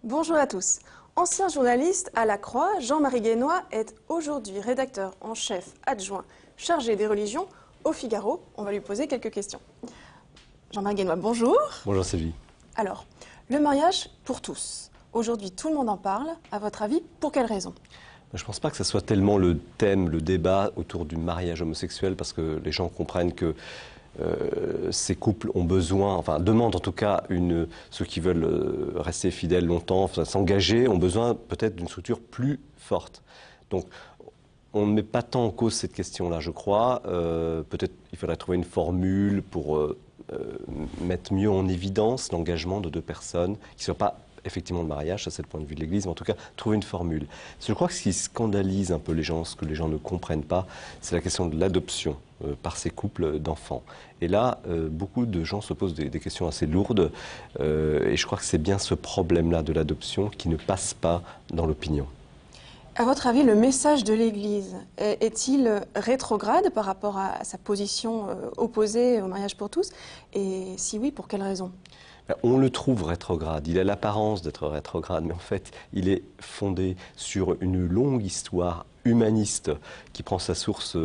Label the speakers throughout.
Speaker 1: Bonjour à tous. Ancien journaliste à La Croix, Jean-Marie Guénois est aujourd'hui rédacteur en chef adjoint chargé des religions au Figaro. On va lui poser quelques questions. Jean-Marie Guénois, bonjour.
Speaker 2: Bonjour Sylvie.
Speaker 1: Alors, le mariage pour tous. Aujourd'hui, tout le monde en parle. À votre avis, pour quelle raison ?
Speaker 2: Je ne pense pas que ce soit tellement le thème, le débat autour du mariage homosexuel, parce que les gens comprennent que ces couples ont besoin, enfin demandent en tout cas, ceux qui veulent rester fidèles longtemps, enfin, s'engager, ont besoin peut-être d'une structure plus forte. Donc on ne met pas tant en cause cette question-là, je crois. Peut-être il faudrait trouver une formule pour mettre mieux en évidence l'engagement de deux personnes qui ne soient pas effectivement le mariage, ça c'est le point de vue de l'Église, mais en tout cas trouver une formule. Je crois que ce qui scandalise un peu les gens, ce que les gens ne comprennent pas, c'est la question de l'adoption par ces couples d'enfants. Et là, beaucoup de gens se posent des questions assez lourdes, et je crois que c'est bien ce problème-là de l'adoption qui ne passe pas dans l'opinion.
Speaker 1: À votre avis, le message de l'Église est-il rétrograde par rapport à sa position opposée au mariage pour tous? Et si oui, pour quelle raison?
Speaker 2: On le trouve rétrograde, il a l'apparence d'être rétrograde, mais en fait, il est fondé sur une longue histoire humaniste qui prend sa source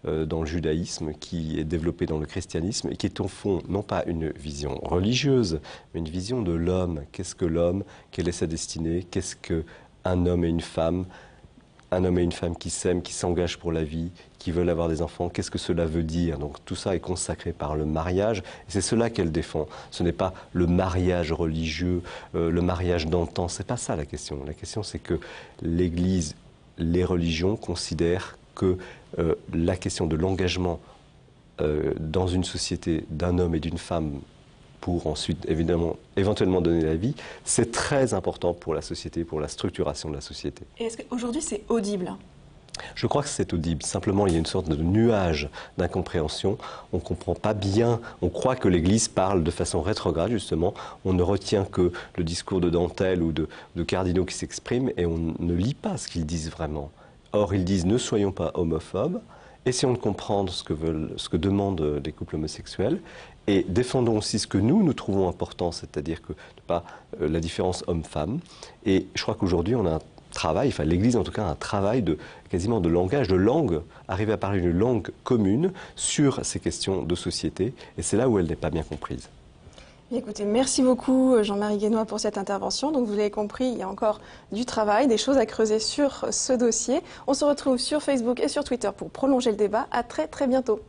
Speaker 2: dans le judaïsme, qui est développée dans le christianisme et qui est au fond non pas une vision religieuse, mais une vision de l'homme. Qu'est-ce que l'homme? Quelle est sa destinée? Qu'est-ce qu'un homme et une femme? Un homme et une femme qui s'aiment, qui s'engagent pour la vie, qui veulent avoir des enfants, qu'est-ce que cela veut dire? Donc tout ça est consacré par le mariage, et c'est cela qu'elle défend. Ce n'est pas le mariage religieux, le mariage d'antan, c'est pas ça la question. La question c'est que l'Église, les religions considèrent que la question de l'engagement dans une société d'un homme et d'une femme pour ensuite, éventuellement donner la vie, c'est très important pour la société, pour la structuration de la société.
Speaker 1: Et est-ce qu'aujourd'hui c'est audible?
Speaker 2: Je crois que c'est audible. Simplement, il y a une sorte de nuage d'incompréhension. On ne comprend pas bien. On croit que l'Église parle de façon rétrograde, justement. On ne retient que le discours de Dentelle ou de cardinaux qui s'expriment et on ne lit pas ce qu'ils disent vraiment. Or, ils disent « ne soyons pas homophobes ». Essayons de comprendre ce que demandent les couples homosexuels et défendons aussi ce que nous trouvons important, c'est-à-dire que pas la différence homme-femme. Et je crois qu'aujourd'hui, on a un travail, enfin l'Église en tout cas, un travail quasiment de langage, de langue, arriver à parler une langue commune sur ces questions de société, et c'est là où elle n'est pas bien comprise.
Speaker 1: Écoutez, merci beaucoup Jean-Marie Guénois pour cette intervention. Donc vous l'avez compris, il y a encore du travail, des choses à creuser sur ce dossier. On se retrouve sur Facebook et sur Twitter pour prolonger le débat. À très bientôt.